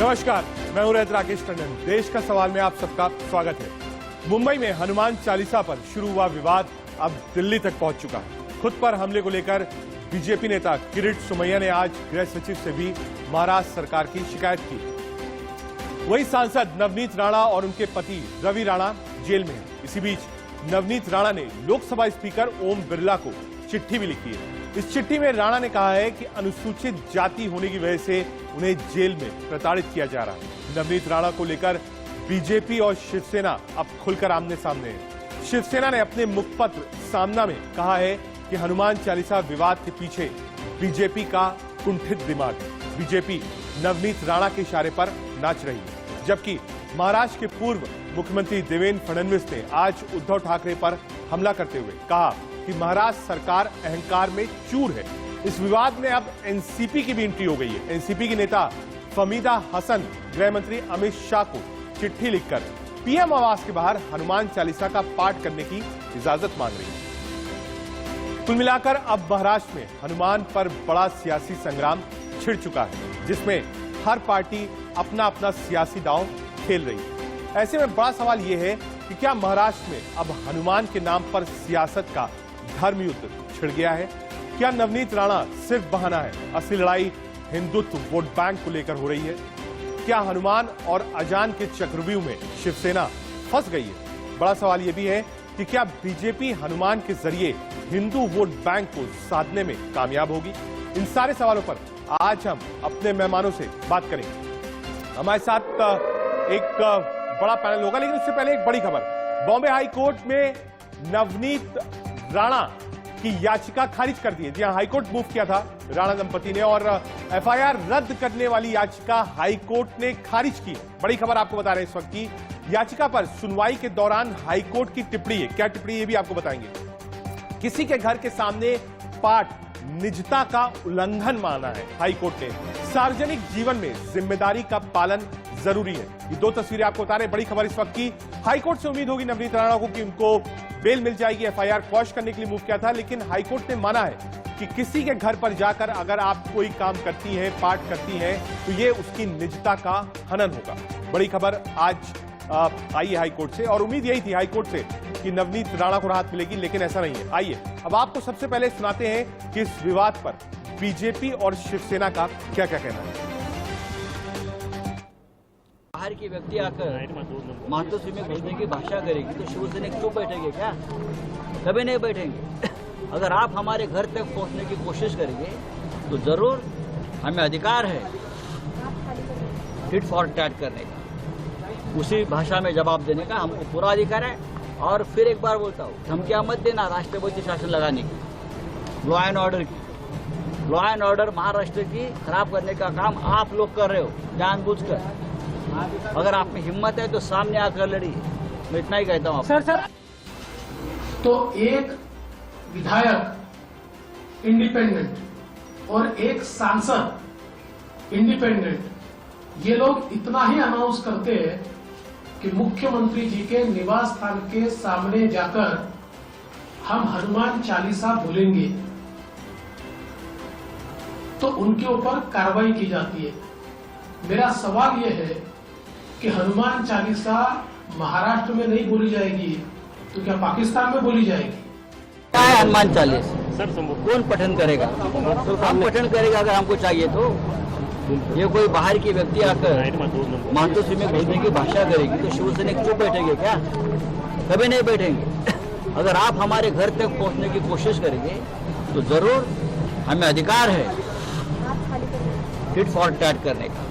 नमस्कार, मैं हूं रैत राकेश टंडन। देश का सवाल में आप सबका स्वागत है। मुंबई में हनुमान चालीसा पर शुरू हुआ विवाद अब दिल्ली तक पहुंच चुका है। खुद पर हमले को लेकर बीजेपी नेता किरीट सोमैया ने आज गृह सचिव से भी महाराष्ट्र सरकार की शिकायत की। वही सांसद नवनीत राणा और उनके पति रवि राणा जेल में हैं। इसी बीच नवनीत राणा ने लोकसभा स्पीकर ओम बिरला को चिट्ठी भी लिखी है। इस चिट्ठी में राणा ने कहा है कि अनुसूचित जाति होने की वजह से उन्हें जेल में प्रताड़ित किया जा रहा है। नवनीत राणा को लेकर बीजेपी और शिवसेना अब खुलकर आमने सामने है। शिवसेना ने अपने मुखपत्र सामना में कहा है कि हनुमान चालीसा विवाद के पीछे बीजेपी का कुंठित दिमाग है। बीजेपी नवनीत राणा के इशारे पर नाच रही है, जबकि महाराष्ट्र के पूर्व मुख्यमंत्री देवेंद्र फडणवीस ने आज उद्धव ठाकरे पर हमला करते हुए कहा कि महाराष्ट्र सरकार अहंकार में चूर है। इस विवाद में अब एनसीपी की भी एंट्री हो गई है। एनसीपी की नेता फमीदा हसन गृह मंत्री अमित शाह को चिट्ठी लिखकर पीएम आवास के बाहर हनुमान चालीसा का पाठ करने की इजाजत मांग रही है। कुल मिलाकर अब महाराष्ट्र में हनुमान पर बड़ा सियासी संग्राम छिड़ चुका है, जिसमें हर पार्टी अपना अपना सियासी दांव खेल रही है। ऐसे में बड़ा सवाल यह है कि क्या महाराष्ट्र में अब हनुमान के नाम पर सियासत का धर्म युद्ध छिड़ गया है? क्या नवनीत राणा सिर्फ बहाना है? असली लड़ाई हिंदुत्व वोट बैंक को लेकर हो रही है। क्या हनुमान और अजान के चक्रव्यूह में शिवसेना फंस गई है? बड़ा सवाल यह भी है कि क्या बीजेपी हनुमान के जरिए हिंदू वोट बैंक को साधने में कामयाब होगी? इन सारे सवालों पर आज हम अपने मेहमानों से बात करेंगे। हमारे साथ एक बड़ा पैनल होगा, लेकिन उससे पहले एक बड़ी खबर। बॉम्बे हाई कोर्ट में नवनीत राणा की याचिका खारिज कर दी है। जी हां, हाईकोर्ट मूव किया था राणा दंपति ने और एफआईआर रद्द करने वाली याचिका हाईकोर्ट ने खारिज की। बड़ी खबर आपको बता रहे हैं इस वक्त की। याचिका पर सुनवाई के दौरान हाईकोर्ट की टिप्पणी है। क्या टिप्पणी ये भी आपको बताएंगे। किसी के घर के सामने पाठ निजता का उल्लंघन माना है हाईकोर्ट ने। सार्वजनिक जीवन में जिम्मेदारी का पालन जरूरी है। ये दो तस्वीरें आपको बता रहे हैं। बड़ी खबर इस वक्त की। हाईकोर्ट से उम्मीद होगी नवनीत राणा को कि उनको बेल मिल जाएगी। एफआईआर क्वॉश करने के लिए मूव किया था, लेकिन हाईकोर्ट ने माना है कि किसी के घर पर जाकर अगर आप कोई काम करती हैं, पाठ करती हैं, तो ये उसकी निजता का हनन होगा। बड़ी खबर आज आई है हाईकोर्ट से, और उम्मीद यही थी हाईकोर्ट से कि नवनीत राणा को राहत मिलेगी, लेकिन ऐसा नहीं है। आइए अब आपको सबसे पहले सुनाते हैं कि इस विवाद पर बीजेपी और शिवसेना का क्या क्या कहना है। बाहर की व्यक्ति आकर मातोश्री में घुसने की भाषा करेगी तो शिवसैनिक क्यों बैठेंगे? क्या कभी नहीं बैठेंगे। अगर आप हमारे घर तक पहुंचने की कोशिश करेंगे तो जरूर हमें अधिकार है टिट फॉर टैट करने का, उसी भाषा में जवाब देने का हमको पूरा अधिकार है। और फिर एक बार बोलता हूँ, धमकियां मत देना राष्ट्रपति शासन लगाने की, लॉ एंड ऑर्डर की। लॉ एंड ऑर्डर महाराष्ट्र की खराब करने का काम आप लोग कर रहे हो जानबूझकर। अगर आप में हिम्मत है तो सामने आकर लड़िए। मैं इतना ही कहता हूँ। सर तो एक विधायक इंडिपेंडेंट और एक सांसद इंडिपेंडेंट, ये लोग इतना ही अनाउंस करते हैं कि मुख्यमंत्री जी के निवास स्थान के सामने जाकर हम हनुमान चालीसा बोलेंगे तो उनके ऊपर कार्रवाई की जाती है। मेरा सवाल यह है कि हनुमान चालीसा महाराष्ट्र में नहीं बोली जाएगी तो क्या पाकिस्तान में बोली जाएगी? क्या है हनुमान चालीसा? कौन पठन करेगा? हम पठन करेगा अगर हमको चाहिए तो। ये कोई बाहर की व्यक्ति आकर मातोश्री में घुसने की भाषा करेगी तो शिवसैनिक क्यों बैठेंगे? क्या कभी नहीं बैठेंगे। अगर आप हमारे घर तक पहुंचने की कोशिश करेंगे तो जरूर हमें अधिकार है टिट फॉर टैट करने का,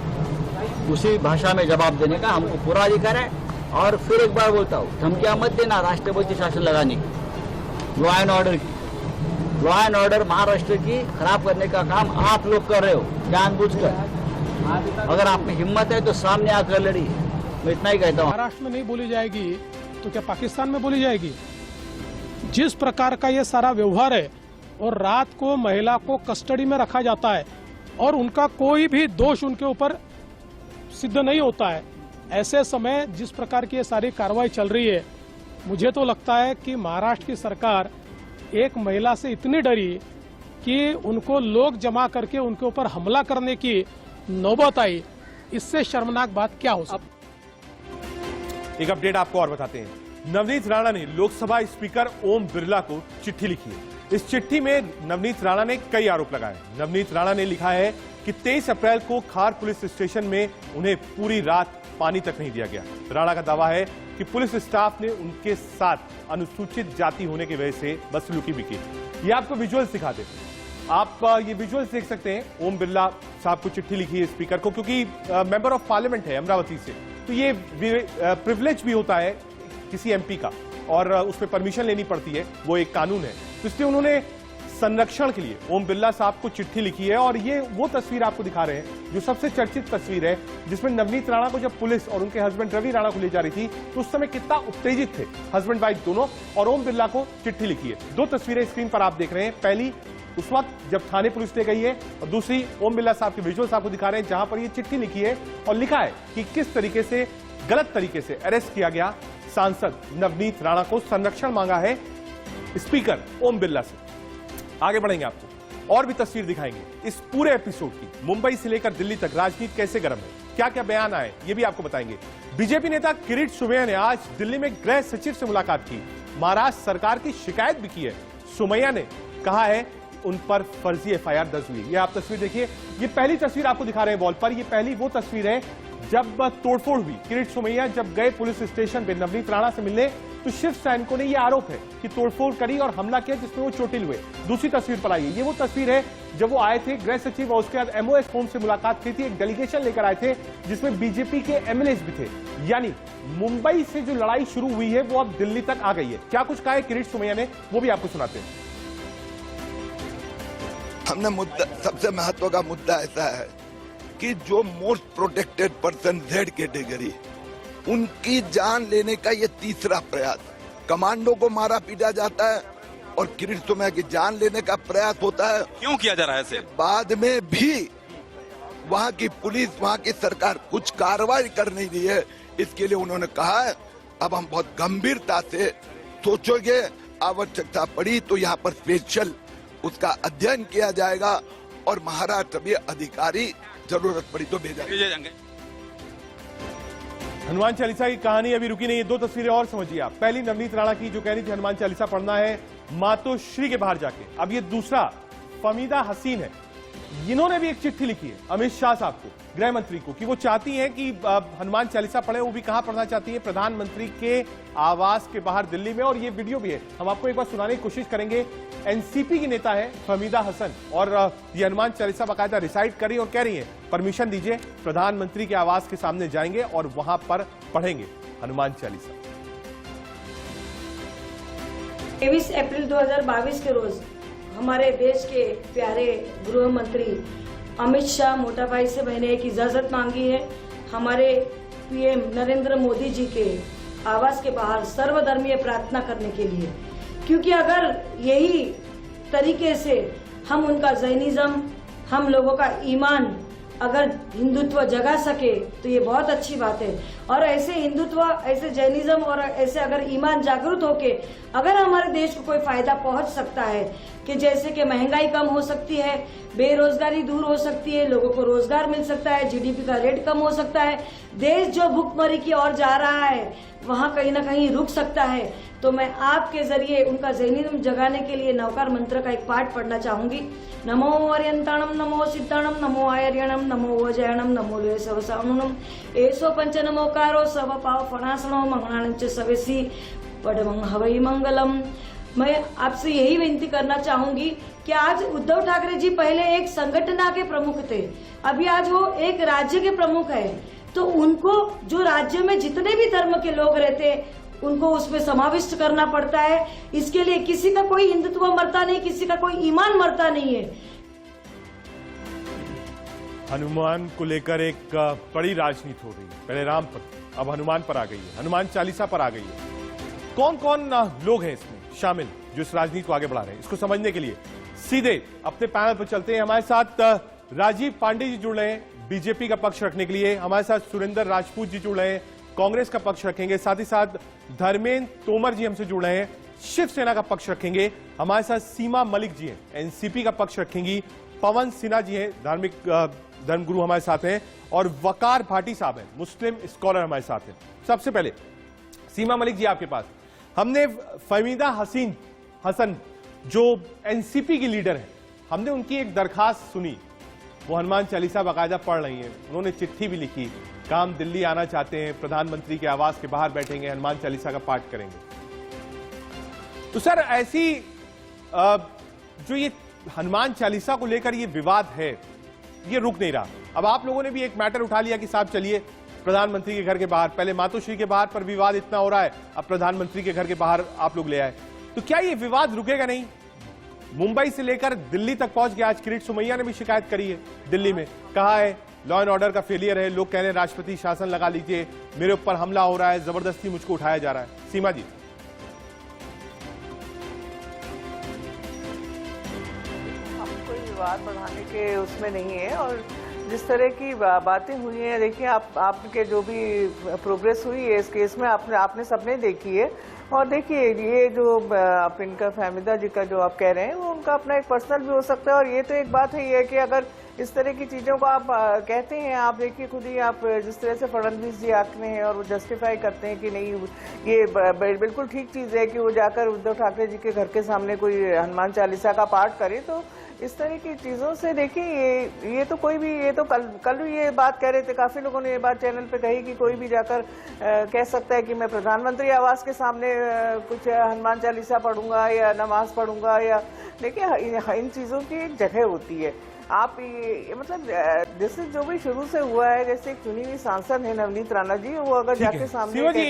उसी भाषा में जवाब देने का हमको पूरा अधिकार है। और फिर एक बार बोलता हूँ, धमकियां मत देना राष्ट्रपति शासन लगाने की, लॉ एंड ऑर्डर की। लॉ एंड ऑर्डर महाराष्ट्र की खराब करने का काम आप लोग कर रहे हो जानबूझकर। अगर आप में हिम्मत है तो सामने आकर लड़िए। मैं इतना ही कहता हूँ। महाराष्ट्र में नहीं बोली जाएगी तो क्या पाकिस्तान में बोली जाएगी? जिस प्रकार का ये सारा व्यवहार है और रात को महिला को कस्टडी में रखा जाता है और उनका कोई भी दोष उनके ऊपर सिद्ध नहीं होता है, ऐसे समय जिस प्रकार की ये सारी कार्रवाई चल रही है, मुझे तो लगता है कि महाराष्ट्र की सरकार एक महिला से इतनी डरी कि उनको लोग जमा करके उनके ऊपर हमला करने की नौबत आई। इससे शर्मनाक बात क्या हो सकती। एक अपडेट आपको और बताते हैं। नवनीत राणा ने लोकसभा स्पीकर ओम बिरला को चिट्ठी लिखी है। इस चिट्ठी में नवनीत राणा ने कई आरोप लगाए। नवनीत राणा ने लिखा है कि 23 अप्रैल को खार पुलिस स्टेशन में उन्हें पूरी रात पानी तक नहीं दिया गया। राणा का दावा है कि पुलिस स्टाफ ने उनके साथ अनुसूचित जाति होने की वजह से बदसलूकी भी की। ये आपको विजुअल्स दिखाते हैं, आप ये विजुअल्स देख सकते हैं। ओम बिरला साहब को चिट्ठी लिखी है स्पीकर को, क्योंकि मेंबर ऑफ पार्लियामेंट है अमरावती से, तो ये प्रिविलेज भी होता है किसी एमपी का और उसमें परमिशन लेनी पड़ती है, वो एक कानून है। तो इसलिए उन्होंने संरक्षण के लिए ओम बिरला साहब को चिट्ठी लिखी है। और ये वो तस्वीर आपको दिखा रहे हैं जो सबसे चर्चित तस्वीर है, जिसमें नवनीत राणा को जब पुलिस और उनके हस्बैंड रवि राणा को ले जा रही थी तो उस समय कितना उत्तेजित थे हस्बैंड वाइफ दोनों, और ओम बिरला को चिट्ठी लिखी है। दो तस्वीरें स्क्रीन पर आप देख रहे हैं, पहली उस वक्त जब थाने पुलिस ले गई है और दूसरी ओम बिरला साहब के विजुअल्स आपको दिखा रहे हैं जहां पर ये चिट्ठी लिखी है और लिखा है कि किस तरीके से गलत तरीके से अरेस्ट किया गया सांसद नवनीत राणा को, संरक्षण मांगा है स्पीकर ओम बिरला से। आगे बढ़ेंगे, आपको और भी तस्वीर दिखाएंगे इस पूरे एपिसोड की। मुंबई से लेकर दिल्ली तक राजनीति कैसे गर्म है, क्या क्या बयान आए, ये भी आपको बताएंगे। बीजेपी नेता किरीट सोमैया ने आज दिल्ली में गृह सचिव से मुलाकात की, महाराष्ट्र सरकार की शिकायत भी की है। सोमैया ने कहा है उन पर फर्जी एफआईआर दर्ज हुई। ये आप तस्वीर देखिए, ये पहली तस्वीर आपको दिखा रहे हैं वॉल पर। ये पहली वो तस्वीर है जब तोड़फोड़ हुई। किरीट सोमैया जब गए पुलिस स्टेशन पे नवनीत राणा से मिलने तो शिव सैनिकों ने यह आरोप है कि तोड़फोड़ करी और हमला किया जिसमें वो चोटिल हुए। दूसरी तस्वीर पर आइए, ये वो तस्वीर है जब वो आए थे गृह सचिव और उसके बाद एमओएस होम से मुलाकात की थी। एक डेलीगेशन लेकर आए थे जिसमें बीजेपी के एमएलएस भी थे। यानी मुंबई से जो लड़ाई शुरू हुई है वो अब दिल्ली तक आ गई है। क्या कुछ कहा है किरीट सोमैया ने, वो भी आपको सुनाते हैं। हमने मुद्दा, सबसे महत्व का मुद्दा ऐसा है कि जो most protected person Z category, उनकी जान लेने का ये तीसरा प्रयास। कमांडो को मारा पीटा जाता है और किरीट सोमैया की जान लेने का प्रयास होता है। क्यों किया जा रहा है इसे? बाद में भी वहाँ की पुलिस, वहाँ की सरकार कुछ कार्रवाई कर नहीं रही है। इसके लिए उन्होंने कहा है अब हम बहुत गंभीरता से सोचोगे, आवश्यकता पड़ी तो यहाँ पर स्पेशल उसका अध्ययन किया जाएगा और महाराष्ट्र भी अधिकारी जरूरत पड़ी तो भेजा जाएंगे। हनुमान चालीसा की कहानी अभी रुकी नहीं है, दो तस्वीरें और समझिए आप। पहली नवनीत राणा की जो कह रही थी हनुमान चालीसा पढ़ना है मातोश्री के बाहर जाके। अब ये दूसरा फमीदा हसीन है, इन्होंने भी एक चिट्ठी लिखी है अमित शाह साहब को, गृह मंत्री को, कि वो चाहती हैं कि हनुमान चालीसा पढ़े। वो भी कहां पढ़ना चाहती है? प्रधानमंत्री के आवास के बाहर दिल्ली में। और ये वीडियो भी है, हम आपको एक बार सुनाने की कोशिश करेंगे। एनसीपी की नेता है फमीदा हसन और ये हनुमान चालीसा बाकायदा रिसाइट कर रही है और कह रही है परमिशन दीजिए, प्रधानमंत्री के आवास के सामने जाएंगे और वहां पर पढ़ेंगे हनुमान चालीसा। 23 अप्रैल 2022 के रोज हमारे देश के प्यारे गृह मंत्री अमित शाह मोटा भाई से मैंने एक इजाजत मांगी है हमारे पीएम नरेंद्र मोदी जी के आवास के बाहर सर्वधर्मीय प्रार्थना करने के लिए, क्योंकि अगर यही तरीके से हम उनका जैनिज्म, हम लोगों का ईमान अगर हिंदुत्व जगा सके तो ये बहुत अच्छी बात है। और ऐसे हिंदुत्व, ऐसे जैनिज्म और ऐसे अगर ईमान जागरूक होके अगर हमारे देश को कोई फायदा पहुंच सकता है कि जैसे कि महंगाई कम हो सकती है, बेरोजगारी दूर हो सकती है, लोगों को रोजगार मिल सकता है, जीडीपी का रेट कम हो सकता है, देश जो भुखमरी की ओर जा रहा है वहाँ कहीं ना कहीं रुक सकता है, तो मैं आपके जरिए उनका जैनिज्म जगाने के लिए नवकार मंत्र का एक पाठ पढ़ना चाहूंगी। नमो अर्यंताणम नमो सिद्धाणम नमो आयर्यणम नमो वजयणम नमो ले सवसानुनम एसो पंच नमोकारो सब पाव फणासनो मंगलाणं च सवेसी पडमं हवै मंगलम। मैं आपसे यही विनती करना चाहूंगी कि आज उद्धव ठाकरे जी पहले एक संगठना के प्रमुख थे, अभी आज वो एक राज्य के प्रमुख है, तो उनको जो राज्य में जितने भी धर्म के लोग रहते उनको उसमें समाविष्ट करना पड़ता है। इसके लिए किसी का कोई हिंदुत्व मरता नहीं, किसी का कोई ईमान मरता नहीं है। हनुमान को लेकर एक बड़ी राजनीति हो रही है, पहले राम पर, अब हनुमान पर आ गई है, हनुमान चालीसा पर आ गई है। कौन कौन लोग हैं इसमें शामिल जो इस राजनीति को आगे बढ़ा रहे हैं, इसको समझने के लिए सीधे अपने पैनल पर चलते हैं। हमारे साथ राजीव पांडे जी जुड़ रहे हैं बीजेपी का पक्ष रखने के लिए, हमारे साथ सुरेंद्र राजपूत जी जुड़ रहे हैं, कांग्रेस का पक्ष रखेंगे, साथ ही साथ धर्मेंद्र तोमर जी हमसे जुड़ रहे हैं, शिवसेना का पक्ष रखेंगे, हमारे साथ सीमा मलिक जी हैं, एनसीपी का पक्ष रखेंगी, पवन सिन्हा जी हैं धर्मगुरु हमारे साथ हैं और वकार भाटी साहब हैं, मुस्लिम स्कॉलर हमारे साथ हैं। सबसे पहले सीमा मलिक जी आपके पास, हमने फहमीदा हसन जो एनसीपी की लीडर है, हमने उनकी एक दरखास्त सुनी, वो हनुमान चालीसा बाकायदा पढ़ रही हैं, उन्होंने चिट्ठी भी लिखी, काम दिल्ली आना चाहते हैं, प्रधानमंत्री के आवास के बाहर बैठेंगे, हनुमान चालीसा का पाठ करेंगे। तो सर ऐसी जो ये हनुमान चालीसा को लेकर ये विवाद है, ये रुक नहीं रहा। अब आप लोगों ने भी एक मैटर उठा लिया कि साहब चलिए प्रधानमंत्री के घर के बाहर, पहले मातोश्री के बाहर पर विवाद इतना हो रहा है, अब प्रधानमंत्री के घर के बाहर आप लोग ले आए, तो क्या ये विवाद रुकेगा नहीं? मुंबई से लेकर दिल्ली तक पहुंच गया। आज किरीट सोमैया ने भी शिकायत करी है दिल्ली में, कहा है लॉ एंड ऑर्डर का फेलियर है, लोग कह रहे हैं राष्ट्रपति शासन लगा लीजिए, मेरे ऊपर हमला हो रहा है, जबरदस्ती मुझको उठाया जा रहा है। सीमा जी, कोई विवाद बढ़ाने के उसमें नहीं है, और जिस तरह की बातें हुई हैं, देखिए आपके जो भी प्रोग्रेस हुई है इस केस में आपने सबने देखी है। और देखिए ये जो आप इनका फहमीदा जी का जो आप कह रहे हैं वो उनका अपना एक पर्सनल भी हो सकता है, और ये तो एक बात है ये कि अगर इस तरह की चीज़ों को आप कहते हैं, आप देखिए खुद ही आप जिस तरह से फडणवीस जी आते हैं और वो जस्टिफाई करते हैं कि नहीं ये बिल्कुल ठीक चीज़ है कि वो जाकर उद्धव ठाकरे जी के घर के सामने कोई हनुमान चालीसा का पाठ करे, तो इस तरह की चीज़ों से देखिए ये तो कोई भी, ये तो कल भी ये बात कह रहे थे, काफ़ी लोगों ने ये बात चैनल पे कही कि कोई भी जाकर कह सकता है कि मैं प्रधानमंत्री आवास के सामने कुछ हनुमान चालीसा पढ़ूंगा या नमाज पढ़ूंगा, या देखिए इन चीज़ों की एक जगह होती है। आप ये मतलब जैसे जो भी शुरू से हुआ है, जैसे एक चुनी हुई सांसद है नवनीत राणा जी, वो अगर जाके सामने सीमा जी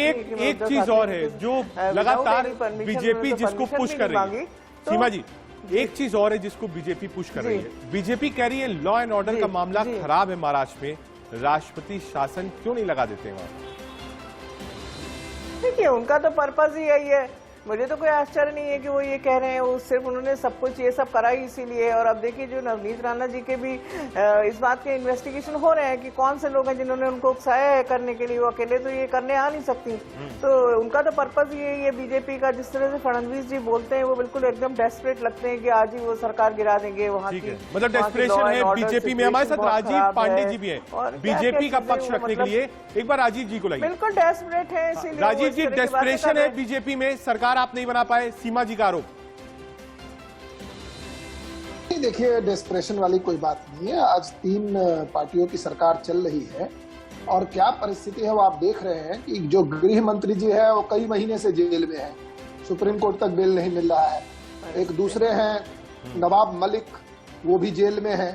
एक चीज और है जो लगातार बीजेपी जिसको पुश कर रही है, सीमा जी एक चीज और है जिसको बीजेपी पुश कर रही है, बीजेपी कह रही है लॉ एंड ऑर्डर का मामला खराब है महाराष्ट्र में, राष्ट्रपति शासन क्यों नहीं लगा देते वहां? देखिए उनका तो पर्पज ही यही है, मुझे तो कोई आश्चर्य नहीं है कि वो ये कह रहे हैं, वो सिर्फ उन्होंने सब कुछ ये सब करा ही इसीलिए। और अब देखिए जो नवनीत राणा जी के भी इस बात के इन्वेस्टिगेशन हो रहे हैं कि कौन से लोग हैं जिन्होंने उनको उकसाया है करने के लिए, वो अकेले तो ये करने आ नहीं सकती, तो उनका तो पर्पज ये है बीजेपी का। जिस तरह से फडणवीस जी बोलते हैं वो बिल्कुल एकदम डेस्परेट लगते हैं कि आज ही वो सरकार गिरा देंगे वहाँ की, मतलब डेस्परेशन है बीजेपी में। हमारे साथ राजीव पांडे जी भी है बीजेपी का पक्ष रखने के लिए, एक बार राजीव जी को लाइए। बिल्कुल डेस्परेट है, इसीलिए राजीव जी डेस्परेशन है बीजेपी में, सरकार आप नहीं बना पाए, सीमा जी का आरोप। देखिए डेस्परेशन वाली कोई बात नहीं है, आज 3 पार्टियों की सरकार चल रही है और क्या परिस्थिति है वो आप देख रहे हैं कि जो गृह मंत्री जी है वो कई महीने से जेल में है, सुप्रीम कोर्ट तक बेल नहीं मिल रहा है। एक दूसरे हैं नवाब मलिक, वो भी जेल में है,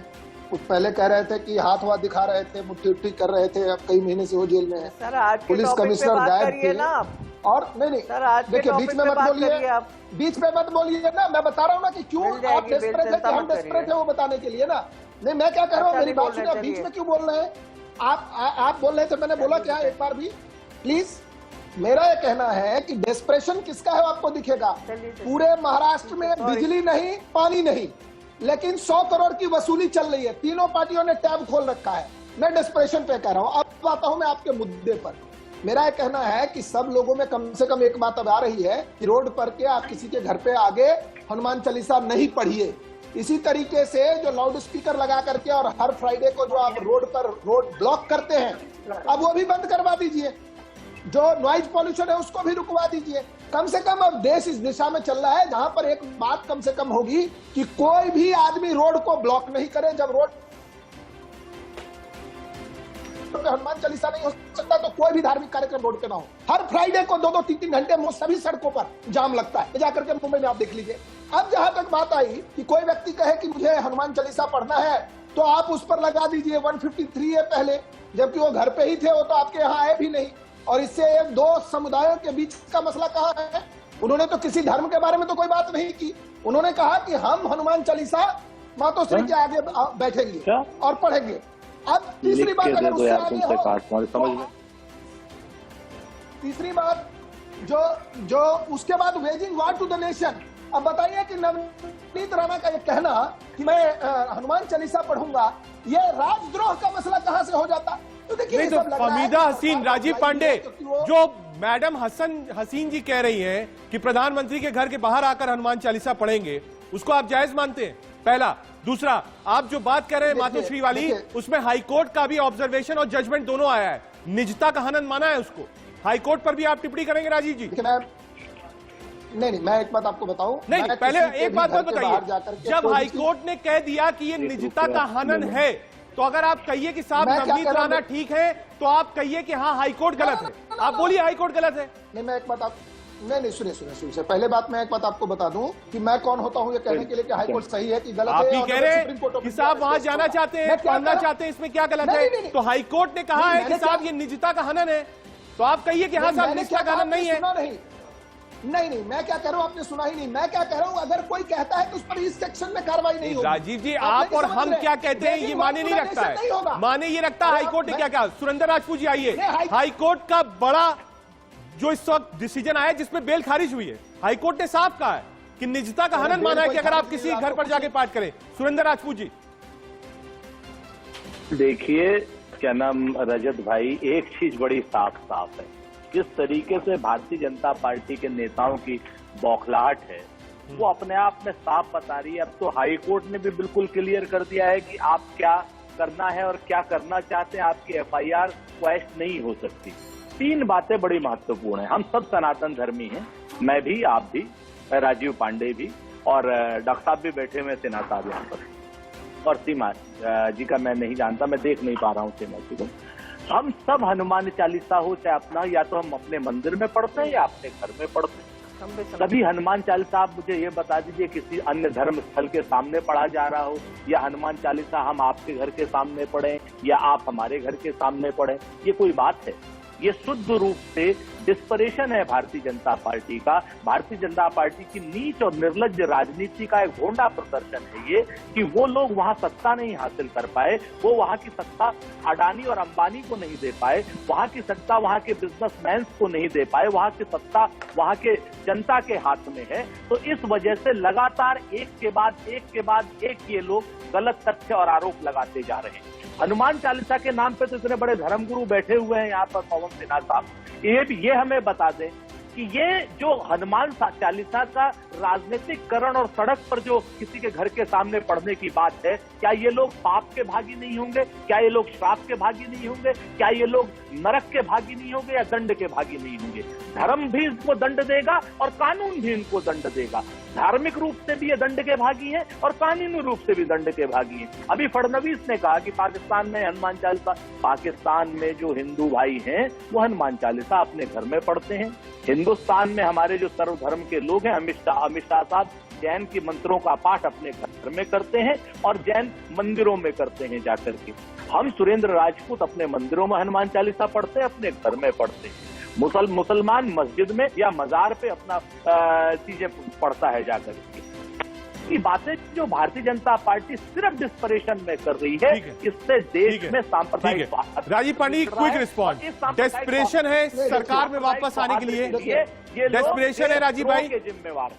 वो पहले कह रहे थे कि हाथ वाथ दिखा रहे थे, मुट्ठी उट्ठी कर रहे थे, अब कई महीने से वो जेल में है। पुलिस कमिश्नर गायब थे और नहीं देखिए बीच में मत बोलिए, बीच में मत बोलिए ना, मैं बता रहा हूँ ना कि क्यों आप डेस्परेट है कि हम डेस्परेट है वो बताने के लिए ना। नहीं मैं क्या कह रहा हूँ, मेरी बात सुनिए, आप बीच में क्यों बोल रहे हैं? आप बोल रहे थे, मैंने बोला क्या एक बार भी? प्लीज मेरा ये कहना है कि डेस्परेशन किसका है आपको दिखेगा। पूरे महाराष्ट्र में बिजली नहीं, पानी नहीं, लेकिन 100 करोड़ की वसूली चल रही है, तीनों पार्टियों ने टैब खोल रखा है। मैं डेस्परेशन पे कह रहा हूँ। अब आता हूँ मैं आपके मुद्दे पर। मेरा ये कहना है कि सब लोगों में कम से कम एक बात अब आ रही है कि रोड पर के आप किसी के घर पे आगे हनुमान चालीसा नहीं पढ़िए। इसी तरीके से जो लाउड स्पीकर लगा करके और हर फ्राइडे को जो आप रोड ब्लॉक करते हैं, अब वो भी बंद करवा दीजिए। जो नॉइज पॉल्यूशन है उसको भी रुकवा दीजिए। कम से कम अब देश इस दिशा में चल रहा है जहां पर एक बात कम से कम होगी कि कोई भी आदमी रोड को ब्लॉक नहीं करे। जब रोड हनुमान चालीसा नहीं हो सकता तो कोई भी धार्मिक कार्यक्रम रोड पे ना हो। हर फ्राइडे को 2-2, 3-3 घंटे सभी सड़कों पर जाम लगता है, जाकर के मुंबई में आप देख लीजिए। अब जहां तक बात आई कि कोई व्यक्ति कहे कि मुझे हनुमान चालीसा पढ़ना है तो आप उस पर लगा दीजिए 153 है पहले, जबकि वो घर पे ही थे, वो तो आपके यहाँ आए भी नहीं। और इससे 2 समुदायों के बीच का मसला कहाँ है? उन्होंने तो किसी धर्म के बारे में तो कोई बात नहीं की। उन्होंने कहा कि हम हनुमान चालीसा मातोश्री के आगे बैठेंगे और पढ़ेंगे। अब तीसरी बात अगर उससे आगे हो, तीसरी बात जो उसके बाद waging war to the nation. अब बताइए कि नवनीत राणा का ये कहना कि मैं हनुमान चालीसा पढ़ूंगा, ये राजद्रोह का मसला कहां से हो जाता? तो देखिए तो फहमीदा हसीन, राजीव पांडे, जो मैडम हसीन जी कह रही हैं कि प्रधानमंत्री के घर के बाहर आकर हनुमान चालीसा पढ़ेंगे, उसको आप जायज मानते हैं? पहला। दूसरा, आप जो बात कर रहे हैं देखिए, मातोश्री वाली, देखिए। उसमें हाईकोर्ट का भी ऑब्जर्वेशन और जजमेंट दोनों आया है, निजता का हनन माना है उसको। हाईकोर्ट पर भी आप टिप्पणी करेंगे राजीव जी? देखिए नहीं, मैं एक बात आपको बताऊं। नहीं, मैं पहले किसी के एक भी बात घर और के बाहर बताइए, जाकर के जब कोई भी हाईकोर्ट ने कह दिया कि ये निजता का हनन है, तो अगर आप कहिए कि साहब मैं क्या नवनीत कह रहा हूं? राणा ठीक है, तो आप कहिए कि हाँ हाईकोर्ट गलत है। आप बोलिए हाईकोर्ट गलत है। नहीं, मैं एक बात आप नहीं सुनिए। पहले बात मैं एक बात आपको बता दूं कि मैं कौन होता हूं ये कहने के लिए कि हाईकोर्ट सही है कि गलत आप है। ही और कह मैं रहे सुप्रीम कोर्ट हैं ऑफ कि इंडिया साहब वहां स्टेट जाना होगा। चाहते हैं, मैं क्या पढ़ना कह रहा हूं? चाहते हैं, इसमें क्या गलत नहीं, है? नहीं, नहीं। तो हाईकोर्ट ने कहा है कि मैंने साहब क्या- ये निजता का हनन है, तो आप कहिए कि हाँ साहब मैंने निजता क्या का कहा हनन नहीं है। सुना नहीं, मैं क्या कह रहा हूं आपने सुना ही नहीं। मैं क्या कह रहा हूं, अगर कोई कहता है तो उस पर इस सेक्शन में कार्रवाई नहीं होगी। राजीव जी, आप आप नहीं और समझ हम रहे। क्या कहते हैं ये लेकिन माने नहीं वक्त रखता नहीं होगा। है, माने ये रखता है और हाईकोर्ट ने मैं- क्या कहा। सुरेंद्र राजपूत जी आइए, नहीं, हाईकोर्ट का बड़ा जो इस वक्त डिसीजन आया जिसमें बेल खारिज हुई है, हाईकोर्ट ने साफ कहा है कि निजता का हनन माना है कि अगर आप किसी घर पर जाके पाठ करें। सुरेंद्र राजपूत जी, देखिए क्या नाम रजत भाई, एक चीज बड़ी साफ साफ है, किस तरीके से भारतीय जनता पार्टी के नेताओं की बौखलाहट है वो अपने आप में साफ बता रही है। अब तो हाई कोर्ट ने भी बिल्कुल क्लियर कर दिया है कि आप क्या करना है और क्या करना चाहते हैं, आपकी एफआईआर क्वैश नहीं हो सकती। तीन बातें बड़ी महत्वपूर्ण है। हम सब सनातन धर्मी हैं, मैं भी, आप भी, राजीव पांडे भी, और डॉक्टर साहब भी बैठे हुए सिन्हा साहब यहाँ पर, और सीमा जी का मैं नहीं जानता, मैं देख नहीं पा रहा हूँ सीमा जी को। हम सब हनुमान चालीसा हो चाहे अपना, या तो हम अपने मंदिर में पढ़ते हैं या अपने घर में पढ़ते हैं। कभी हनुमान चालीसा आप मुझे ये बता दीजिए किसी अन्य धर्म स्थल के सामने पढ़ा जा रहा हो, या हनुमान चालीसा हम आपके घर के सामने पढ़ें या आप हमारे घर के सामने पढ़ें, ये कोई बात है? ये शुद्ध रूप से डिस्परेशन है भारतीय जनता पार्टी का। भारतीय जनता पार्टी की नीच और निर्लज्ज राजनीति का एक भोंडा प्रदर्शन है ये, कि वो लोग वहां सत्ता नहीं हासिल कर पाए, वो वहां की सत्ता अडानी और अंबानी को नहीं दे पाए, वहां की सत्ता वहां के बिजनेसमैन को नहीं दे पाए, वहां की सत्ता वहां के जनता के हाथ में है। तो इस वजह से लगातार एक के बाद एक ये लोग गलत तथ्य और आरोप लगाते जा रहे हैं। हनुमान चालीसा के नाम पे तो इतने बड़े धर्मगुरु बैठे हुए हैं यहाँ पर, पवन सिन्हा साहब, ये हमें बता दें कि ये जो हनुमान चालीसा का राजनीतिकरण और सड़क पर जो किसी के घर के सामने पढ़ने की बात है, क्या ये लोग पाप के भागी नहीं होंगे? क्या ये लोग श्राप के भागी नहीं होंगे? क्या ये लोग नरक के भागी नहीं होंगे या दंड के भागी नहीं होंगे? धर्म भी इनको दंड देगा और कानून भी इनको दंड देगा। धार्मिक रूप से भी ये दंड के भागी हैं और कानूनी रूप से भी दंड के भागी हैं। अभी फडणवीस ने कहा कि पाकिस्तान में हनुमान चालीसा, पाकिस्तान में जो हिंदू भाई हैं वो हनुमान चालीसा अपने घर में पढ़ते हैं। हिंदुस्तान में हमारे जो सर्वधर्म के लोग हैं, अमित शाह साहब जैन की मंत्रों का पाठ अपने घर में करते हैं और जैन मंदिरों में करते हैं जाकर के। हम सुरेंद्र राजपूत अपने मंदिरों में हनुमान चालीसा पढ़ते हैं, अपने घर में पढ़ते हैं। मुसलमान मस्जिद में या मजार पे अपना चीजें पढ़ता है जाकर के। की बातें जो भारतीय जनता पार्टी सिर्फ डिस्परेशन में कर रही है, इससे देश में सांप्रदायिक Rajiv Pandey, quick response. Desperation है सरकार में वापस आने के लिए, डेस्परेशन है राजीव भाई जिम्मेवार।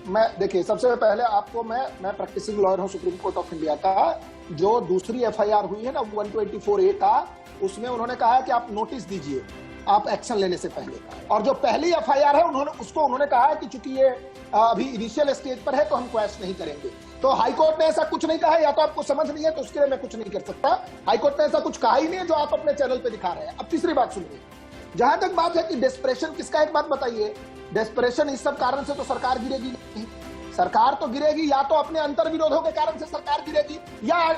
मैं देखिए, सबसे पहले आपको मैं प्रैक्टिसिंग लॉयर हूं सुप्रीम कोर्ट ऑफ इंडिया का। जो दूसरी एफआईआर हुई है ना 124A का, उसमें उन्होंने कहा है कि आप नोटिस दीजिए आप एक्शन लेने से पहले। और जो पहली एफआईआर है उन्होंने कहा है कि चूंकि ये अभी इनिशियल स्टेज पर है तो हम क्वैश नहीं करेंगे। तो हाईकोर्ट ने ऐसा कुछ नहीं कहा है, या तो आपको समझ नहीं है तो उसके लिए मैं कुछ नहीं कर सकता। हाईकोर्ट ने ऐसा कुछ कहा ही नहीं है जो आप अपने चैनल पे दिखा रहे हैं। अब तीसरी बात सुनिए, जहां तक बात है कि डेस्परेशन किसका, एक बात बताइए, डेस्परेशन इस सब कारण से तो सरकार गिरेगी नहीं। सरकार तो गिरेगी या तो अपने अंतर विरोधों के कारण से सरकार गिरेगी, या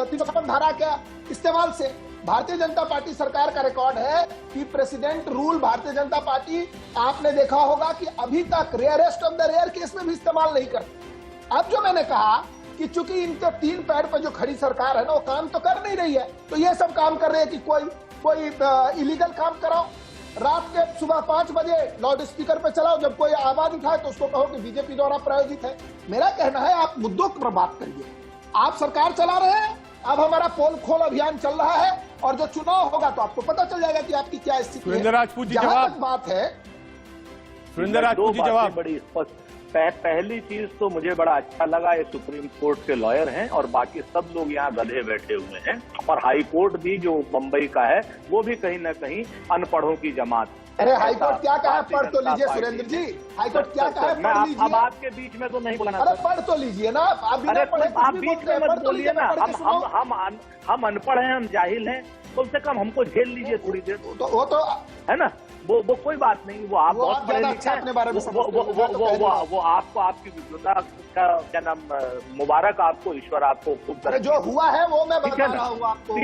356 धारा के इस्तेमाल से। भारतीय जनता पार्टी सरकार का रिकॉर्ड है कि president rule Bharatiya Janata party, आपने देखा होगा कि अभी तक rarest of the rare case में भी इस्तेमाल नहीं करती। अब जो मैंने कहा कि चूंकि इनके तीन पैर पर जो खड़ी सरकार है ना, वो काम तो कर नहीं रही है, तो ये सब काम कर रहे हैं कि कोई इलीगल काम कराओ। रात के सुबह 5 बजे लाउड स्पीकर पे चलाओ, जब कोई आवाज उठाए तो उसको कहो कि बीजेपी द्वारा प्रायोजित है। मेरा कहना है आप मुद्दों पर बात करिए। आप सरकार चला रहे हैं, अब हमारा पोल खोल अभियान चल रहा है, और जो चुनाव होगा तो आपको पता चल जाएगा कि आपकी क्या स्थिति है। सुरेंद्र राजपूत जी जहां जवाब। तक बात है, सुरेंद्र राजपूत जी जवाब। बड़ी स्पष्ट पहली चीज तो मुझे बड़ा अच्छा लगा, ये सुप्रीम कोर्ट के लॉयर हैं और बाकी सब लोग यहाँ गधे बैठे हुए हैं, और हाई कोर्ट भी जो मुंबई का है वो भी कहीं ना कहीं अनपढ़ों की जमात। अरे हाईकोर्ट क्या कहा है, पढ़ तो लीजिए सुरेंद्र जी, हाईकोर्ट क्या कहा है, पढ़ लीजिए। अब आपके बीच में तो नहीं बोलना। अरे पढ़ तो लीजिए ना, आप बिना पढ़े आप बीच में मत बोलिए ना, हम अनपढ़ हैं, हम जाहिल हैं, कम से कम हमको झेल लीजिए थोड़ी देर। तो वो तो है ना, वो कोई बात नहीं, वो आप बहुत पढ़े लिखे हैं, वो आपको आपकी विद्वता का क्या नाम मुबारक आपको, ईश्वर आपको खूब तरह जो हुआ है वो मैं बता रहा हूँ आपको।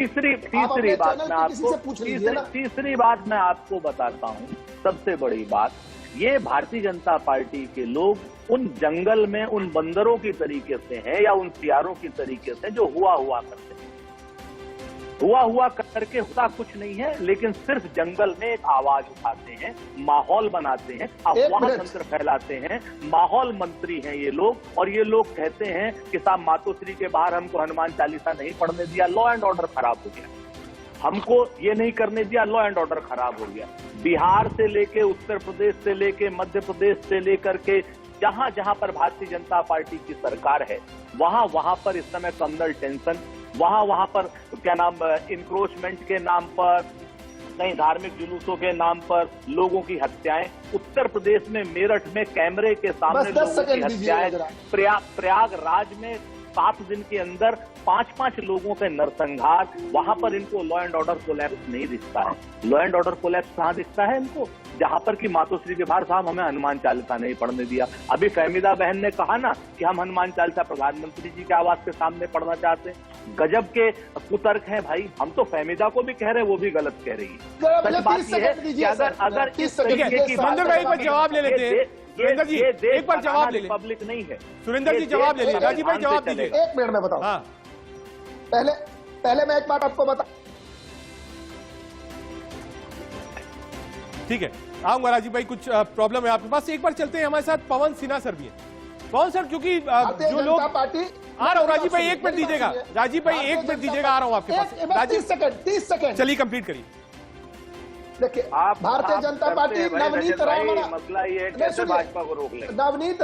तीसरी बात मैं आपको बताता हूँ, सबसे बड़ी बात, ये भारतीय जनता पार्टी के लोग उन जंगल में उन बंदरों की तरीके से हैं या उन सियारों की तरीके से जो हुआ करते हैं। हुआ करके होता कुछ नहीं है, लेकिन सिर्फ जंगल में एक आवाज उठाते हैं, माहौल बनाते हैं, अफवाह तंत्र फैलाते हैं, माहौल मंत्री हैं ये लोग, और ये लोग कहते हैं कि साहब मातोश्री के बाहर हमको हनुमान चालीसा नहीं पढ़ने दिया, लॉ एंड ऑर्डर खराब हो गया, हमको ये नहीं करने दिया, लॉ एंड ऑर्डर खराब हो गया। बिहार से लेके उत्तर प्रदेश से लेके मध्य प्रदेश से लेकर के जहां जहां पर भारतीय जनता पार्टी की सरकार है, वहां पर इस समय कम्युनल टेंशन, वहां पर क्या नाम इंक्रोचमेंट के नाम पर, कहीं धार्मिक जुलूसों के नाम पर लोगों की हत्याएं, उत्तर प्रदेश में मेरठ में कैमरे के सामने लोगों की हत्याएं, प्रयागराज में 7 दिन के अंदर 5 लोगों के नरसंहार, वहां पर इनको लॉ एंड ऑर्डर कोलैप्स नहीं दिखता है। लॉ एंड ऑर्डर कोलैप्स कहां दिखता है इनको? जहां पर कि मातोश्री के बाहर साहब हमें हनुमान चालीसा नहीं पढ़ने दिया। अभी फहमीदा बहन ने कहा ना कि हम हनुमान चालीसा प्रधानमंत्री जी के आवाज के सामने पढ़ना चाहते हैं। गजब के कुतर्क हैं भाई, हम तो फहमीदा को भी कह रहे हैं, वो भी गलत कह रही है। सच बात यह है कि अगर इस तरीके की सुरेंद्र भाई पर जवाब ले लेते हैं। सुरेंद्र जी एक बार जवाब ले लें। पब्लिक नहीं है। सुरेंद्र जी जवाब ले लीजिए, राजीव भाई जवाब दीजिए। 1 मिनट में बताओ। हाँ पहले मैं एक बात आपको बता, ठीक है, आऊंगा राजीव भाई, कुछ प्रॉब्लम है आपके पास। एक बार चलते हैं, हमारे साथ पवन सिन्हा सर भी हैं। पवन सर, क्योंकि जो लोग पार्टी आ रहा हूँ, राजीव भाई 1 मिनट दीजिएगा, राजीव भाई 1 मिनट दीजिएगा, आ रहा हूँ आपके पास। राजीव 30 सेकंड चलिए कंप्लीट करिए। देखिए भारतीय जनता पार्टी नवनीत राणा, मसला ये है कैसे भाजपा को रोक ले। नवनीत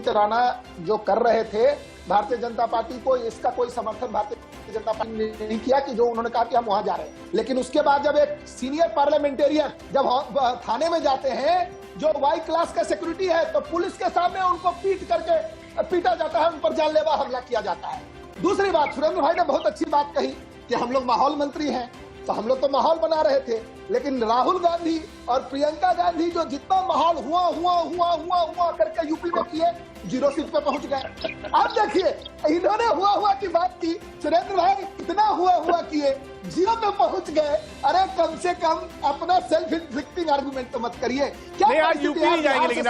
राणा जो कर रहे थे भारतीय जनता पार्टी को, इसका कोई समर्थन भारतीय जनता पार्टी ने नहीं किया कि जो उन्होंने कहा कि हम वहां जा रहे हैं। लेकिन उसके बाद जब एक सीनियर पार्लियामेंटेरियन जब थाने में जाते हैं, जो वाई क्लास का सिक्योरिटी है, तो पुलिस के सामने उनको पीटा जाता है, उन पर जानलेवा हमला किया जाता है। दूसरी बात, सुरेंद्र भाई ने बहुत अच्छी बात कही कि हम लोग माहौल मंत्री हैं, तो हम लोग तो माहौल बना रहे थे, लेकिन राहुल गांधी और प्रियंका गांधी जो जितना माहौल हुआ करके यूपी में किए, 0 सीट पे पहुंच गए। अब देखिए इन्होंने हुआ की बात की, सुरेंद्र भाई इतना हुआ किए, 0 पे पहुंच गए। अरे कम से कम अपना सेल्फ इन्फ्लिक्टिंग आर्गुमेंट तो मत करिए। क्या आज यूपी नहीं जाएंगे? लेकिन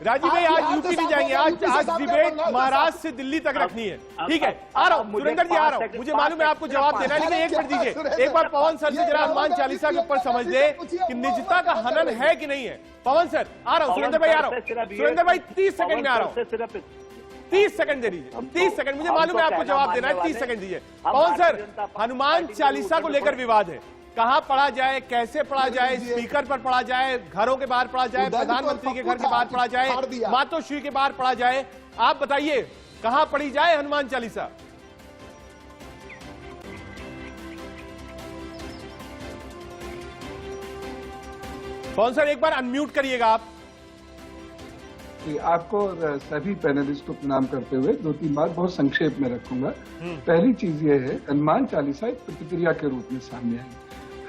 राजीव भाई आज यूपी नहीं जाएंगे, आज डिबेट महाराष्ट्र से दिल्ली तक रखनी है। ठीक है, आ रहा हूँ सुरेंद्र जी, आ रहा हूँ, मुझे मालूम है आपको जवाब देना है, लेकिन 1 मिनट दीजिए। एक बार पवन सर से जरा हनुमान चालीसा के ऊपर समझ ले कि निजता का हनन है कि नहीं है। पवन सर आ रहा हूँ, सुरेंद्र भाई आ रहा हूँ, सुरेंद्र भाई 30 सेकंड में आ रहा हूँ, 30 सेकंड दे दीजिए, 30 सेकंड, मुझे मालूम है आपको जवाब देना है, 30 सेकंड दीजिए। पवन सर, हनुमान चालीसा को लेकर विवाद है, कहाँ पढ़ा जाए, कैसे पढ़ा जाए, स्पीकर पर पढ़ा जाए, घरों के बाहर पढ़ा जाए, प्रधानमंत्री के घर के बाहर पढ़ा जाए, मातोश्री के बाहर पढ़ा जाए, आप बताइए कहाँ पढ़ी जाए हनुमान चालीसा? पवन सर एक बार अनम्यूट करिएगा आप। आपको सभी पैनलिस्ट को प्रणाम करते हुए 2-3 बात बहुत संक्षेप में रखूंगा। पहली चीज ये है, हनुमान चालीसा एक प्रतिक्रिया के रूप में सामने आई।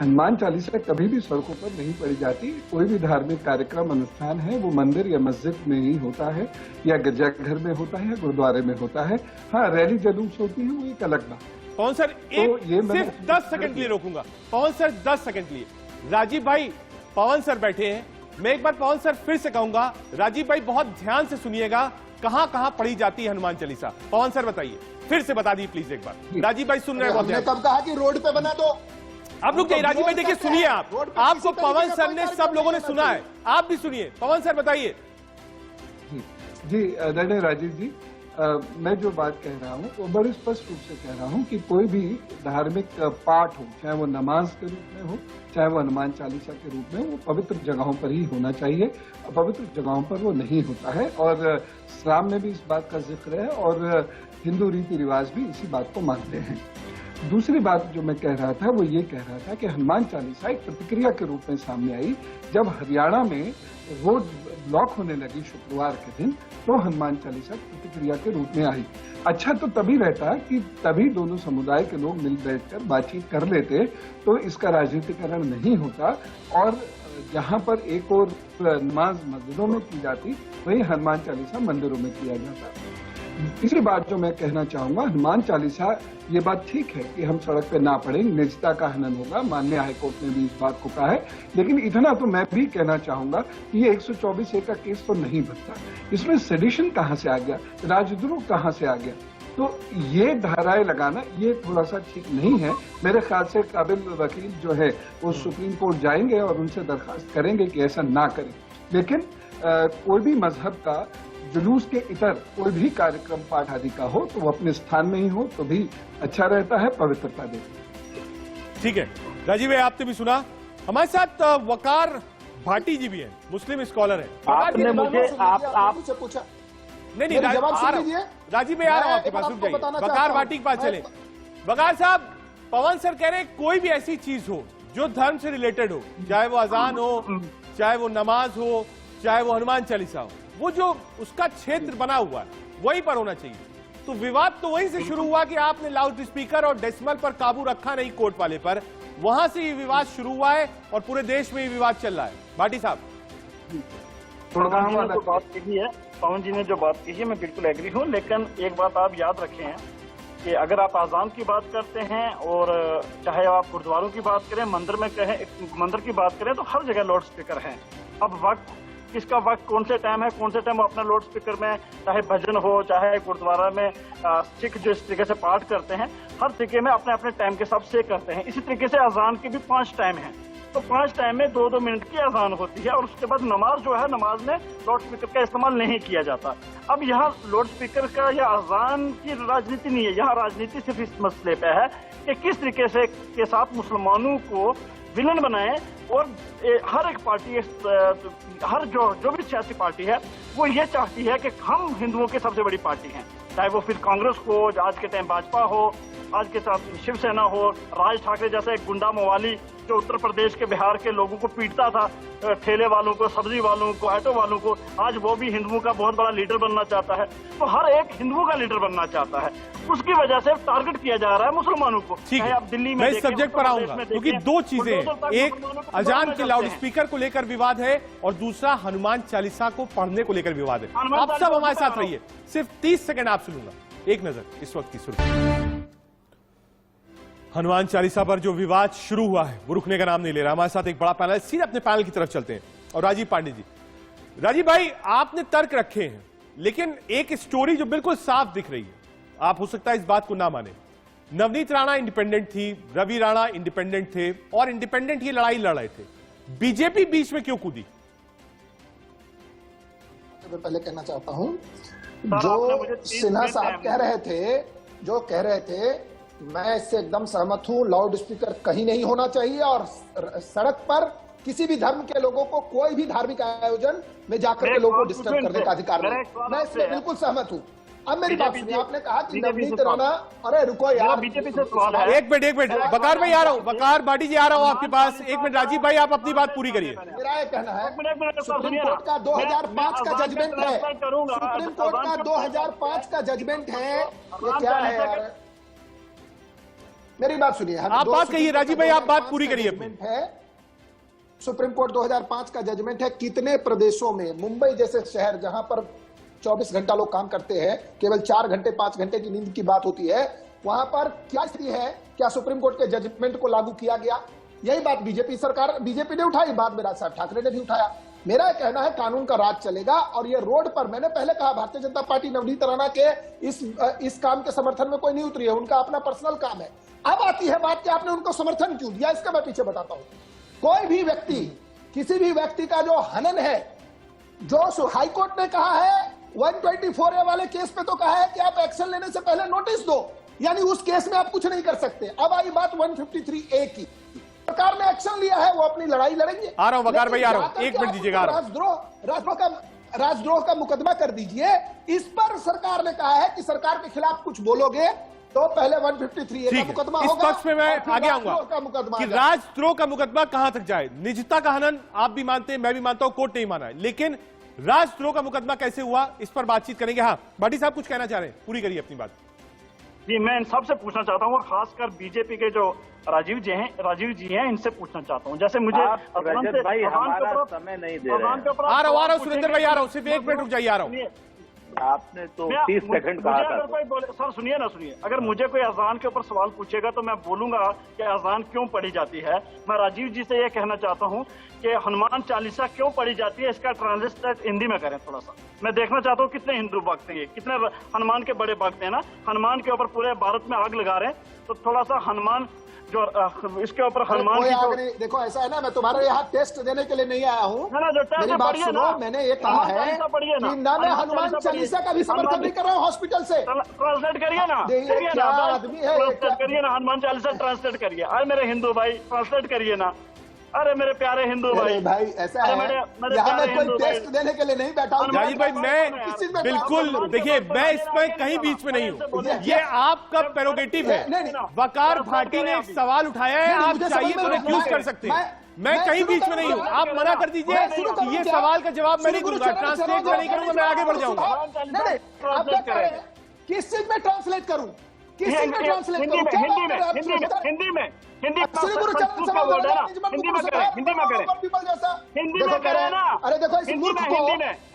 हनुमान चालीसा कभी भी सड़कों पर नहीं पढ़ी जाती। कोई भी धार्मिक कार्यक्रम अनुष्ठान है वो मंदिर या मस्जिद में ही होता है, या गिरजाघर में होता है, गुरुद्वारे में होता है। हाँ, रैली जुलूस होती है, वो एक अलग बात। पवन सर सिर्फ 10 सेकंड के लिए रोकूंगा। पवन सर 10 सेकंड के लिए। राजीव भाई, पवन सर बैठे हैं, मैं एक बार पवन सर फिर से कहूंगा, राजीव भाई बहुत ध्यान से सुनिएगा, कहां कहां पढ़ी जाती है हनुमान चालीसा। पवन सर बताइए, फिर से बता दीजिए प्लीज एक बार। राजीव भाई सुन रहे हैं? हमने कब कहा कि रोड पे बना दो? आप रुक जाइए राजीव भाई, देखिए सुनिए, आपको पवन सर ने, सब लोगों ने सुना है, आप भी सुनिए। पवन सर बताइए। जी राजीव जी, मैं जो बात कह रहा हूँ वो बड़े स्पष्ट रूप से कह रहा हूँ कि कोई भी धार्मिक पाठ हो, चाहे वो नमाज के रूप में हो, चाहे वो हनुमान चालीसा के रूप में, वो पवित्र जगहों पर ही होना चाहिए। पवित्र जगहों पर वो नहीं होता है और इस्लाम में भी इस बात का जिक्र है और हिंदू रीति रिवाज भी इसी बात को मानते हैं। दूसरी बात जो मैं कह रहा था वो ये कह रहा था कि हनुमान चालीसा एक प्रतिक्रिया के रूप में सामने आई जब हरियाणा में रोड ब्लॉक होने लगी शुक्रवार के दिन, तो हनुमान चालीसा प्रतिक्रिया के रूप में आई। अच्छा तो तभी रहता कि तभी दोनों समुदाय के लोग मिल बैठकर बातचीत कर लेते तो इसका राजनीतिकरण नहीं होता और जहां पर एक और नमाज मस्जिदों में की जाती वहीं हनुमान चालीसा मंदिरों में किया जाता। तीसरी बात जो मैं कहना चाहूंगा, हनुमान चालीसा ये बात ठीक है कि हम सड़क पे ना पढ़ें, निजता का हनन होगा, माननीय हाईकोर्ट ने भी इस बात को कहा है, लेकिन इतना तो मैं भी कहना चाहूंगा कि ये 124A का केस तो नहीं बनता। इसमें सेडिशन कहां से आ गया, राजद्रोह कहां से आ गया, तो ये धाराएं लगाना ये थोड़ा सा ठीक नहीं है। मेरे ख्याल से काबिल वकील जो है वो सुप्रीम कोर्ट जाएंगे और उनसे दरखास्त करेंगे कि ऐसा ना करें। लेकिन कोई भी मजहब का जुलूस के इतर कोई भी कार्यक्रम पाठ आदि का हो तो वो अपने स्थान में ही हो तो भी अच्छा रहता है, पवित्रता देती। ठीक है राजीव भाई, आपने भी सुना। हमारे साथ वकार भाटी जी भी हैं, मुस्लिम स्कॉलर हैं। आपने मुझे आपसे पूछा नहीं राजीव भाई आ रहा हूं आपके पास, रुक जाइए, वकार भाटी के पास चले। वकार साहब, पवन सर कह रहे हैं कोई भी ऐसी चीज हो जो धर्म से रिलेटेड हो, चाहे वो अजान हो, चाहे वो नमाज हो, चाहे वो हनुमान चालीसा हो, वो जो उसका क्षेत्र बना हुआ है वहीं पर होना चाहिए। तो विवाद तो वहीं से शुरू हुआ कि आपने लाउड स्पीकर और डेसिमल पर काबू रखा नहीं कोर्ट वाले पर, वहां से ये विवाद शुरू हुआ है और पूरे देश में ये विवाद चल रहा है। भाटी साहब, पवन जी ने जो बात की है मैं बिल्कुल एग्री हूँ, लेकिन एक बात आप याद रखें हैं कि अगर आप आज़ान की बात करते हैं और चाहे आप गुरुद्वारों की बात करें, मंदिर की बात करें, तो हर जगह लाउड स्पीकर हैं। अब वक्त किसका वक्त कौन से टाइम है, कौन से टाइम वो अपना लाउड स्पीकर में, चाहे भजन हो, चाहे गुरुद्वारा में सिख जो इस तरीके से पाठ करते हैं, हर तरीके में अपने अपने टाइम के हिसाब से करते हैं। इसी तरीके से अजान के भी 5 टाइम हैं, तो 5 टाइम में 2-2 मिनट की अजान होती है और उसके बाद नमाज जो है, नमाज में लाउड स्पीकर का इस्तेमाल नहीं किया जाता। अब यहाँ लाउड स्पीकर का या अजान की राजनीति नहीं है, यहाँ राजनीति सिर्फ इस मसले पे है कि किस तरीके से के साथ मुसलमानों को विलन बनाए और हर एक पार्टी, हर जो भी सियासी पार्टी है वो ये चाहती है कि हम हिंदुओं की सबसे बड़ी पार्टी हैं, चाहे वो फिर कांग्रेस हो, आज के टाइम भाजपा हो, आज के साथ शिवसेना हो, राज ठाकरे जैसा एक गुंडा मवाली जो उत्तर प्रदेश के बिहार के लोगों को पीटता था, ठेले वालों को, सब्जी वालों को, ऑटो वालों को, आज वो भी हिंदुओं का बहुत बड़ा लीडर बनना चाहता है। तो हर एक हिंदुओं का लीडर बनना चाहता है, उसकी वजह से टारगेट किया जा रहा है मुसलमानों को। ठीक है, आप दिल्ली में मैं इस सब्जेक्ट पर आऊंगा क्योंकि 2 चीजें हैं, एक अजान के लाउड स्पीकर को लेकर विवाद है और दूसरा हनुमान चालीसा को पढ़ने को लेकर विवाद है। आप सब हमारे साथ रहिए, सिर्फ 30 सेकंड आप सुनूंगा। एक नजर इस वक्त की सुर्खी। हनुमान चालीसा पर जो विवाद शुरू हुआ है वो रुकने का नाम नहीं ले रहा। हमारे साथ एक बड़ा पैनल, सीधे अपने पैनल की तरफ चलते हैं और राजीव पांडे जी। राजीव भाई, आपने तर्क रखे हैं लेकिन एक स्टोरी जो बिल्कुल साफ दिख रही है, आप हो सकता है इस बात को ना माने, नवनीत राणा इंडिपेंडेंट थी, रवि राणा इंडिपेंडेंट थे और इंडिपेंडेंट ये लड़ाई लड़ रहे थे, बीजेपी बीच में क्यों कूदी? मैं पहले कहना चाहता हूं, जो सिन्हा साहब कह रहे थे मैं इससे एकदम सहमत हूं। लाउड स्पीकर कहीं नहीं होना चाहिए और सड़क पर किसी भी धर्म के लोगों को कोई भी धार्मिक आयोजन में जाकर के लोगों को डिस्टर्ब करने का अधिकार नहीं। मैं इससे बिल्कुल सहमत हूं। अब मेरी बात सुनिए, आपने कहा कि नवनीत राणा, अरे रुको यार, बीजेपी से सवाल है। एक मिनट वकार भाई आ रहा हूं, वकार भाटी जी आ रहा हूं आपके पास। एक मिनट राजीव भाई, आप अपनी बात पूरी करिए। मेरा ये कहना है, सुप्रीम कोर्ट का 2005 का जजमेंट है, सुप्रीम कोर्ट का 2005 का जजमेंट है। ये क्या है यार, मेरी बात सुनिए, आप बात कहिए राजीव भाई, आप बात पूरी करिए। है सुप्रीम कोर्ट 2005 का जजमेंट है। कितने प्रदेशों में, मुंबई जैसे शहर जहां पर 24 घंटा लोग काम करते हैं, केवल 4 घंटे 5 घंटे की नींद की बात होती है, वहां पर क्या स्थिति है? क्या सुप्रीम कोर्ट के जजमेंट को लागू किया गया? यही बात बीजेपी ने उठाई, बाद में राज साहब ठाकरे ने भी उठाया। मेरा यह कहना है कानून का राज चलेगा और ये रोड पर, मैंने पहले कहा, भारतीय जनता पार्टी नवनीत राणा के इस काम के समर्थन में कोई नहीं उतरी है, उनका अपना पर्सनल काम है। अब आती है बात कि आपने उनको समर्थन क्यों दिया, इसका मैं पीछे बताता हूं। कोई भी व्यक्ति, किसी भी व्यक्ति का जो हनन है, जो हाईकोर्ट ने कहा है 124A वाले केस पे तो कहा है कि आप एक्शन लेने से पहले नोटिस दो, यानी उस केस में आप कुछ नहीं कर सकते। अब आई बात 153A की, सरकार ने एक्शन लिया है, वो अपनी लड़ाई लड़ेंगे। आ रहा हूं वकार भाई, आ रहा हूं, एक मिनट दीजिएगा। राजद्रोह का मुकदमा कर दीजिए। इस पर सरकार ने कहा है कि सरकार के खिलाफ कुछ बोलोगे तो पहले 153A का मुकदमा इस होगा। पक्ष में मैं आगे आऊंगा कि राजद्रोह का मुकदमा कहां तक जाए। निजता का हनन आप भी मानते हैं, मैं भी मानता हूं, कोर्ट नहीं माना है, लेकिन राजद्रोह का मुकदमा कैसे हुआ इस पर बातचीत करेंगे। हाँ भाटी साहब कुछ कहना चाह रहे हैं, पूरी करिए अपनी बात। जी, मैं इन सबसे पूछना चाहता हूँ, खासकर बीजेपी के जो राजीव जी हैं इनसे पूछना चाहता हूँ। जैसे मुझे रजत भाई हमारा समय नहीं दे रहे हैं। आ रहा हूँ सुरेंद्र भाई, आ रहा हूँ, सिर्फ एक मिनट रुक जाइए, आ रहा हूँ। आपने तो 30 सेकंड कहा था। सर सुनिए ना, सुनिए, अगर मुझे कोई अजान के ऊपर सवाल पूछेगा तो मैं बोलूंगा कि अजान क्यों पढ़ी जाती है। मैं राजीव जी से यह कहना चाहता हूं कि हनुमान चालीसा क्यों पढ़ी जाती है, इसका ट्रांसलेट हिंदी में करें थोड़ा सा। मैं देखना चाहता हूं कितने हिंदू भक्त हैं, कितने हनुमान के बड़े भक्त हैं ना, हनुमान के ऊपर पूरे भारत में आग लगा रहे हैं। तो थोड़ा सा हनुमान जो इसके ऊपर हनुमान की जो, देखो ऐसा है ना, मैं तुम्हारे यहाँ टेस्ट देने के लिए नहीं आया हूँ। मेरी बात सुनो, मैंने ये कहा है कि ना मैं हनुमान चालीसा का भी समर्थन नहीं कर रहा हूँ हॉस्पिटल से। ट्रांसलेट करिए ना, आदमी है, करिए ना, हनुमान चालीसा ट्रांसलेट करिए। अरे मेरे हिंदू भाई ट्रांसलेट करिए ना, अरे मेरे प्यारे हिंदू भाई ऐसा है, यहाँ मैं कोई टेस्ट देने के लिए नहीं बैठा हूँ। राजीव भाई मैं बिल्कुल, देखिए मैं इसमें कहीं बीच में नहीं हूँ, ये आपका प्रेरोगेटिव है। वकार भाटी ने एक सवाल उठाया है, आप चाहिए तो रिफ्यूज कर सकते हैं, मैं कहीं बीच में नहीं हूँ। आप मना कर दीजिए कि ये सवाल का जवाब मैं नहीं दूंगा, ट्रांसलेट मैं नहीं करूंगा, मैं आगे बढ़ जाऊंगा। किस चीज में ट्रांसलेट करूं, किस चीज में ट्रांसलेट करूं? हिंदी में ना। अरे देखो इस मूर्ख को,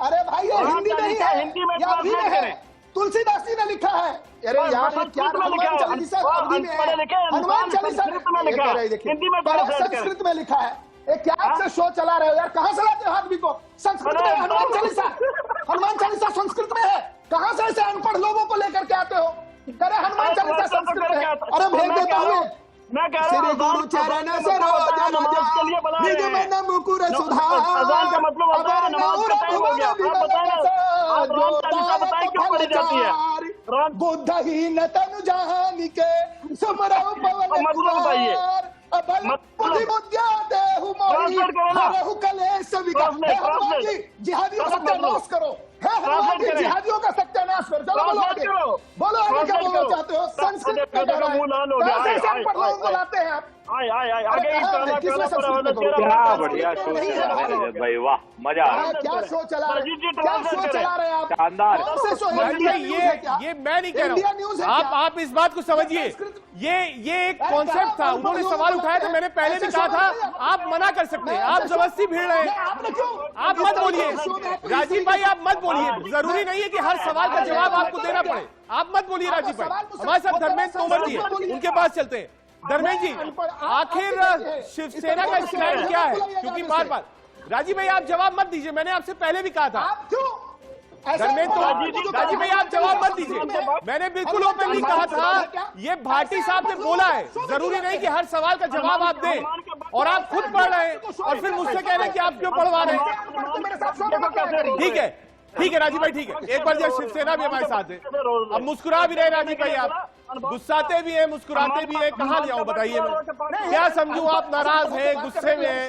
अरे भाई ये हिंदी नहीं है, हिंदी में है। तुलसीदास जी ने लिखा है। अरे यार क्या हनुमान चालीसा हिंदी में है, हनुमान चालीसा संस्कृत में लिखा है। ये क्या आपसे शो चला रहे हो यार, कहाँ से लाते हो आदमी को? संस्कृत में हनुमान चालीसा संस्कृत में है, कहाँ से ऐसे अनपढ़ लोगों को लेकर के आते हो? करे हनुमान चालीसा संस्कृत में है। अरे भेज देता हूँ, मैं कह रहा हूँ गुरु चरण निज मन मुकुर सुधार, अजान का मतलब होता है नमाज का टाइम हो गया। आप बताएं क्यों पढ़ी जाती है? बुद्धहीन तनु जानी के सुमरौ पवन बताइए, जिहादियों का सत्यानाश करो, जिहादियों का सत्यानाश करो। चलो बोलो आगे, बोलो आगे क्या बोलना चाहते हो? संस्कृत बुलाते हैं आप। क्या बढ़िया शो चला रहे रजत भाई, वाह मजा आ रहा है। क्या शो चला रहे हैं आप? शानदार। ये मैं नहीं कह रहा हूँ, आप इस बात को समझिए। ये एक कॉन्सेप्ट था, उन्होंने सवाल उठाया था, मैंने पहले भी कहा था आप मना कर सकते हैं, आप जबरदस्ती भिड़ रहे हैं। आप मत बोलिए राजीव भाई, आप मत बोलिए, जरूरी नहीं है कि हर सवाल का जवाब आपको देना पड़े। आप मत बोलिए राजीव भाई। हमारे साथ धर्मेंद्र तोमर जी है, उनके पास चलते हैं। धर्मेंद्र जी, आखिर शिवसेना का स्टैंड क्या है? क्योंकि बार बार राजीव भाई आप जवाब मत दीजिए, मैंने आपसे पहले भी कहा था। धर्मेंद्र तो राजीव भाई आप जवाब मत दीजिए, मैंने बिल्कुल ओपनली कहा था, ये भाटी साहब ने बोला है, जरूरी नहीं कि हर सवाल का जवाब आप दें। और आप खुद पढ़ रहे हैं और फिर मुझसे कह रहे हैं कि आप क्यों पढ़वा रहे हैं। ठीक है राजीव भाई, ठीक है। एक बार जब शिवसेना भी हमारे साथ है, अब मुस्कुरा भी रहे राजीव भाई, आप गुस्साते भी हैं, मुस्कुराते भी हैं, कहाँ ले आऊं बताइए? मैं क्या समझूं, आप नाराज हैं, गुस्से में हैं?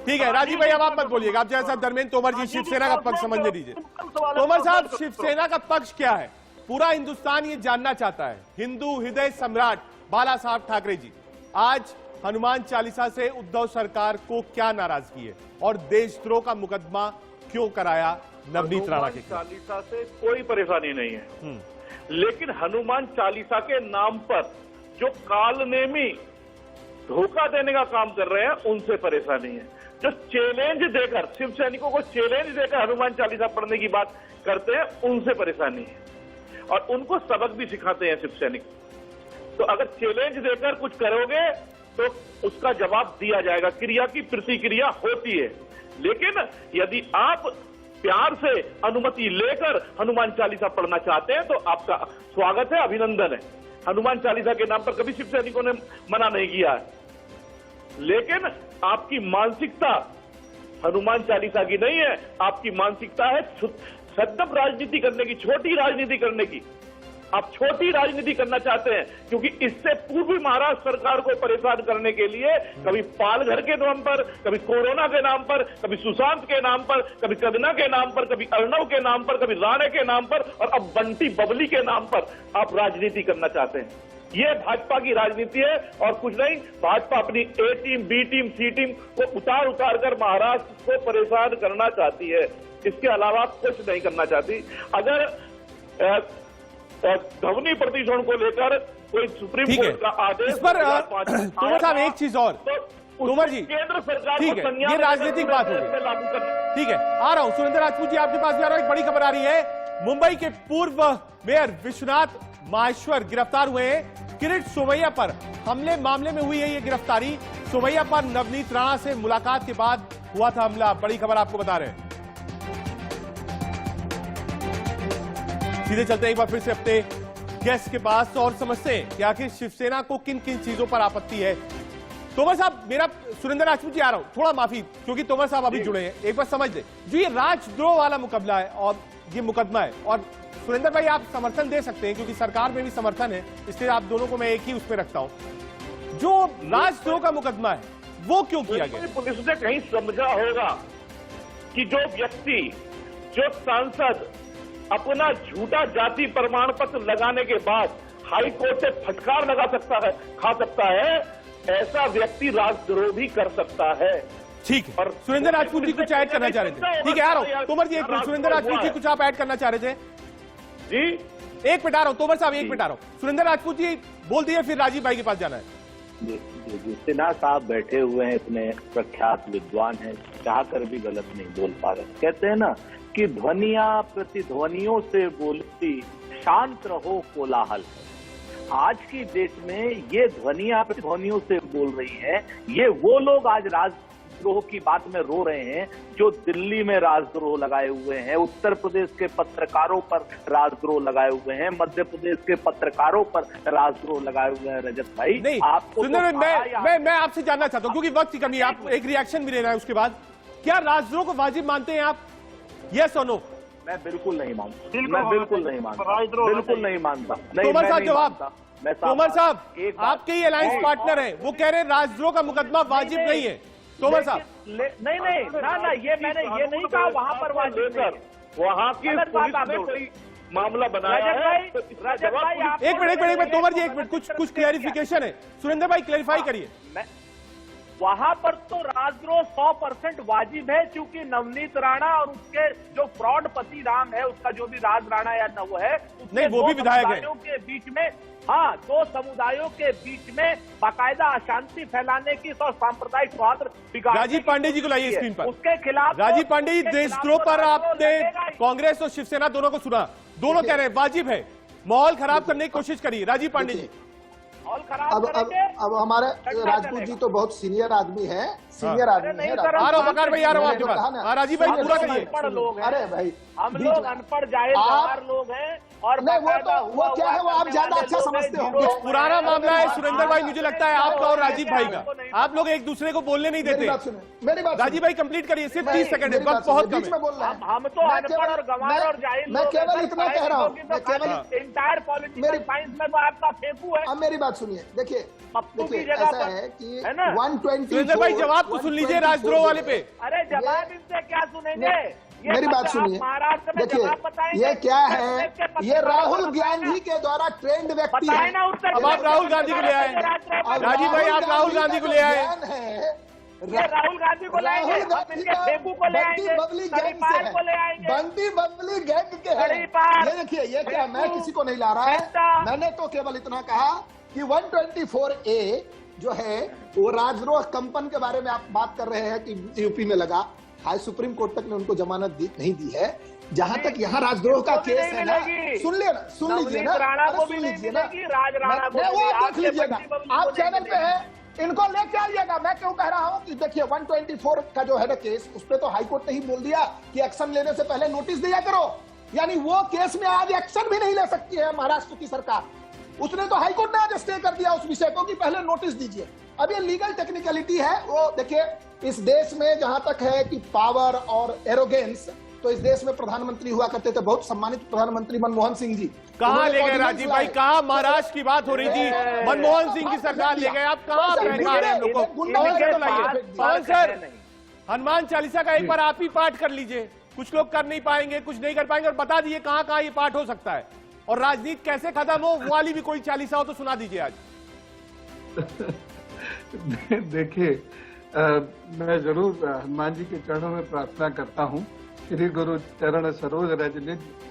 ठीक है राजीव भाई, अब आप मत बोलिएगा, आप जैसा धर्मेंद्र तोमर जी शिवसेना का पक्ष समझने दीजिए। तोमर साहब, शिवसेना का पक्ष क्या है? पूरा हिंदुस्तान ये जानना चाहता है। हिंदू हृदय सम्राट बाला साहब ठाकरे जी आज हनुमान चालीसा से उद्धव सरकार को क्या नाराजगी है और देशद्रोह का मुकदमा क्यों कराया नवनीत राणा के? चालीसा से कोई परेशानी नहीं है, लेकिन हनुमान चालीसा के नाम पर जो कालनेमी धोखा देने का काम कर रहे हैं उनसे परेशानी है। जो चैलेंज देकर, शिव सैनिकों को चैलेंज देकर हनुमान चालीसा पढ़ने की बात करते हैं उनसे परेशानी है, और उनको सबक भी सिखाते हैं शिव सैनिक। तो अगर चैलेंज देकर कुछ करोगे तो उसका जवाब दिया जाएगा, क्रिया की प्रतिक्रिया होती है। लेकिन यदि आप प्यार से अनुमति लेकर हनुमान चालीसा पढ़ना चाहते हैं तो आपका स्वागत है, अभिनंदन है। हनुमान चालीसा के नाम पर कभी शिव सैनिकों ने मना नहीं किया है, लेकिन आपकी मानसिकता हनुमान चालीसा की नहीं है, आपकी मानसिकता है सद्दप राजनीति करने की, छोटी राजनीति करने की। आप छोटी राजनीति करना चाहते हैं, क्योंकि इससे पूर्व महाराष्ट्र सरकार को परेशान करने के लिए कभी पालघर के नाम पर, कभी कोरोना के नाम पर, कभी सुशांत के नाम पर, कभी कदना के नाम पर, कभी अर्णव के नाम पर, कभी राणे के नाम पर, और अब बंटी बबली के नाम पर आप राजनीति करना चाहते हैं। ये भाजपा की राजनीति है और कुछ नहीं। भाजपा अपनी ए टीम, बी टीम, सी टीम को उतार उतार कर महाराष्ट्र को परेशान करना चाहती है, इसके अलावा कुछ नहीं करना चाहती। अगर ध्वनि प्रदूषण को लेकर कोई सुप्रीम कोर्ट का आदेश, इस पर तोमर साहब एक चीज और, तोमर जी केंद्र सरकार ठीक है, ये राजनीतिक बात होगी, ठीक है, आ रहा हूं। सुरेंद्र राजपूत जी आपके पास भी आ रहा हूं। एक बड़ी खबर आ रही है, मुंबई के पूर्व मेयर विश्वनाथ माहेश्वर गिरफ्तार हुए हैं। किरीट सोमैया पर हमले मामले में हुई है ये गिरफ्तारी। सोमैया पर नवनीत राणा से मुलाकात के बाद हुआ था हमला। बड़ी खबर आपको बता रहे हैं। सीधे चलते एक बार फिर से अपने गेस्ट के पास और समझते हैं कि आखिर शिवसेना को किन किन चीजों पर आपत्ति है। तोमर साहब, मेरा सुरेंद्र राजपूत जी आ रहा हूं, थोड़ा माफी, क्योंकि तोमर साहब अभी जुड़े हैं, एक बार समझ ले जो ये राजद्रोह वाला मुकदमा है और ये मुकदमा है, और सुरेंद्र भाई आप समर्थन दे सकते हैं क्योंकि सरकार में भी समर्थन है, इसलिए आप दोनों को मैं एक ही उसमें रखता हूं। जो राजद्रोह का मुकदमा है वो क्यों किया गया? पुलिस ने कहीं समझा होगा कि जो व्यक्ति, जो सांसद अपना झूठा जाति प्रमाण पत्र लगाने के बाद हाई कोर्ट से फटकार लगा सकता है, खा सकता है, ऐसा व्यक्ति राजद्रोह भी कर सकता है। ठीक है, और सुरेंद्र राजपूत जी कुछ ऐड करना चाह रहे थे। ठीक है, आ रहा हूं तोमर जी, एक मिनट। सुरेंद्र राजपूत जी कुछ आप ऐड करना चाह रहे थे जी? एक मिनट आ रहा हूं तोमर साहब, एक मिनट आ रहा हूं। सुरेंद्र राजपूत जी बोल दिए, फिर राजीव भाई के पास जाना है। सिन्हा साहब बैठे हुए हैं, इतने प्रख्यात विद्वान हैं, चाहकर भी गलत नहीं बोल पा रहे। कहते हैं ना कि ध्वनियां प्रतिध्वनियों से बोलती, शांत रहो कोलाहल है। आज की डेट में ये ध्वनियां प्रतिध्वनियों से बोल रही हैं। ये वो लोग आज राजद्रोह की बात में रो रहे हैं जो दिल्ली में राजद्रोह लगाए हुए हैं, उत्तर प्रदेश के पत्रकारों पर राजद्रोह लगाए हुए हैं, मध्य प्रदेश के पत्रकारों पर राजद्रोह लगाए हुए हैं। रजत भाई, नहीं, आपको मैं आपसे जानना चाहता हूं क्योंकि वक्त की कमी, आप एक रिएक्शन भी लेना है उसके बाद। क्या राजद्रोह को वाजिब मानते हैं आप? यस और नो? मैं बिल्कुल नहीं मानता, मैं बिल्कुल नहीं मानता, बिल्कुल नहीं मानता। तोमर साहब जवाब। तोमर साहब आपके ही अलायंस पार्टनर हैं, वो कह रहे हैं राजद्रोह का मुकदमा वाजिब नहीं है। तोमर साहब नहीं, ना, ये मैंने ये नहीं कहा वहां पर वाजिब है, वहां की पुलिस ने कोई मामला बनाया है। एक मिनट तोमर जी, एक मिनट, कुछ क्लैरिफिकेशन है। सुरेंद्र भाई क्लैरिफाई करिए। वहां पर तो राजद्रोह 100% वाजिब है, क्योंकि नवनीत राणा और उसके जो फ्रॉड पति राम है, उसका जो भी राज राणा या न वो है, नहीं वो भी विधायक है, के बीच में, हाँ, दो समुदायों के बीच में बाकायदा अशांति फैलाने की और सांप्रदायिक सौहार्द बिगाड़ने। राजीव पांडे जी को लाइए स्क्रीन पर। उसके खिलाफ राजीव पांडे जी, देशद्रोह पर आपने कांग्रेस और शिवसेना दोनों को सुना, दोनों कह रहे हैं वाजिब है, माहौल खराब करने की कोशिश करिए। राजीव पांडे जी, अब हमारे राजपूत जी तो बहुत सीनियर आदमी है, सीनियर आदमी है। बकार भाई, राजीव भाई पूरा करिए। अरे भाई, हम लोग अनपढ़ जाहिल लोग हैं, और नहीं वो क्या है, वो आप ज्यादा अच्छा समझते हो। कुछ पुराना मामला है सुरेंद्र भाई, मुझे लगता है आपका और राजीव भाई का, आप लोग एक दूसरे को बोलने नहीं देते। मेरी बात राजीव भाई कंप्लीट करिए, सिर्फ 30 सेकंड है, वक्त बहुत कम है। हम तो अनपढ़ और गंवार और जाहिल, मैं केवल इतना कह रहा हूँ, मैं केवल इंटायर पॉलिटिकल साइंस में तो आपका फेंकू है। अब मेरी बात सुनिए, देखिए ऐसा है कि 120 सुरेंद्र भाई जवाब तो सुन लीजिए राजद्रोह वाले पे। अरे जवाब इनसे क्या सुनेंगे? मेरी बात सुनिए, देखिए ये क्या है, ये राहुल गांधी के द्वारा ट्रेंड व्यक्ति है। अब आप राहुल गांधी को ले आए, राजीव भाई आप राहुल गांधी को ले आए, राहुल गांधी को लाएंगे, फेंकू को ले आएंगे, को ले आएंगे, बंटी बबली गैंग के हैं। ये देखिए, ये क्या, मैं किसी को नहीं ला रहा है, मैंने तो केवल इतना कहा कि 124A जो है वो राजद्रोह कंपन के बारे में आप बात कर रहे हैं कि यूपी में लगा, हाई सुप्रीम कोर्ट तक ने उनको जमानत नहीं दी है। जहां तक यहाँ राजद्रोह का केस है ना, सुन लीजिए ना, सुन लीजिए ना, वो देख लीजिएगा, आप चैनल पे है, इनको लेके आइएगा। मैं क्यों कह रहा हूं कि देखिए 124 का जो है ना केस, उस पर तो हाईकोर्ट ने ही बोल दिया कि एक्शन लेने से पहले नोटिस दिया करो, यानी वो केस में आज एक्शन भी नहीं ले सकती है महाराष्ट्र की सरकार। उसने तो हाईकोर्ट ने आज स्टे कर दिया उस विषय को कि पहले नोटिस दीजिए। अब ये लीगल टेक्निकलिटी है, वो देखिए इस देश में जहां तक है कि पावर और एरोगेंस, तो इस देश में प्रधानमंत्री हुआ करते थे बहुत सम्मानित प्रधानमंत्री मनमोहन सिंह जी। कहां ले गए राजीव भाई, कहां महाराष्ट्र की बात हो रही थी, मनमोहन सिंह की सरकार ले गए, आप कहां बहका रहे हैं हम लोग को? पवन सर, हनुमान चालीसा का एक बार आप ही पाठ कर लीजिए, कुछ लोग कर नहीं पाएंगे, कुछ नहीं कर पाएंगे, और बता दीजिए कहां कहां ये पाठ हो सकता है, और राजनीति कैसे खत्म हो, वो वाली भी कोई चालीसा हो तो सुना दीजिए आज। देखिए, मैं जरूर हनुमान जी के चरणों में प्रार्थना करता हूँ, श्री गुरु चरण सरोज रज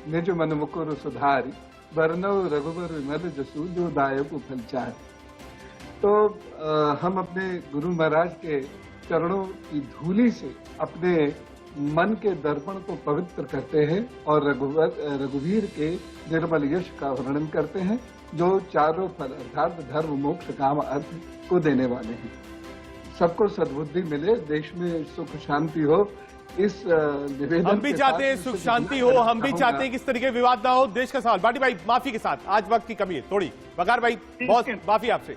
निज मन मुकुर सुधारी, बरनऊ रघुबर विमल जसु जो दायक फलचारी। तो हम अपने गुरु महाराज के चरणों की धूली से अपने मन के दर्पण को पवित्र करते हैं और रघुवीर के निर्मल यश का वर्णन करते हैं, जो चारों फल अर्थात धर्म मोक्ष काम अर्थ को देने वाले हैं। सबको सद्बुद्धि मिले, देश में सुख शांति हो, इस निवेदन हम भी चाहते हैं सुख शांति हो, हम भी चाहते हैं कि इस तरीके विवाद ना हो। देश का सवाल, बाटी भाई माफी के साथ, आज वक्त की कमी है थोड़ी, बकार भाई बहुत माफी आपसे।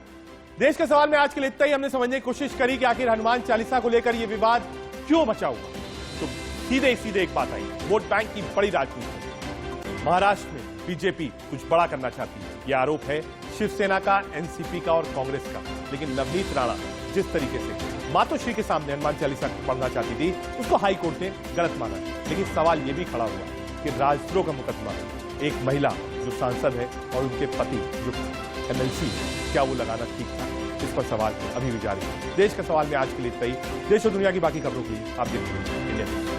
देश के सवाल में आज के लिए इतना ही, हमने समझने की कोशिश करी कि आखिर हनुमान चालीसा को लेकर यह विवाद क्यों मचा हुआ। तो सीधे एक बात आई, वोट बैंक की बड़ी राजनीति। महाराष्ट्र में बीजेपी कुछ बड़ा करना चाहती है, यह आरोप है शिवसेना का, एनसीपी का और कांग्रेस का। लेकिन नवनीत राणा जिस तरीके से मातोश्री के सामने हनुमान चालीसा पढ़ना चाहती थी, उसको हाई कोर्ट ने गलत माना। लेकिन सवाल यह भी खड़ा हुआ कि राजद्रोह का मुकदमा एक महिला जो सांसद है और उनके पति जो एमएलसी, क्या वो लगाना ठीक था? इस पर सवाल अभी भी जारी है। देश का सवाल में आज के लिए इतना ही। देश और दुनिया की बाकी खबरों के लिए आप देखते हैं इंडिया न्यूज़।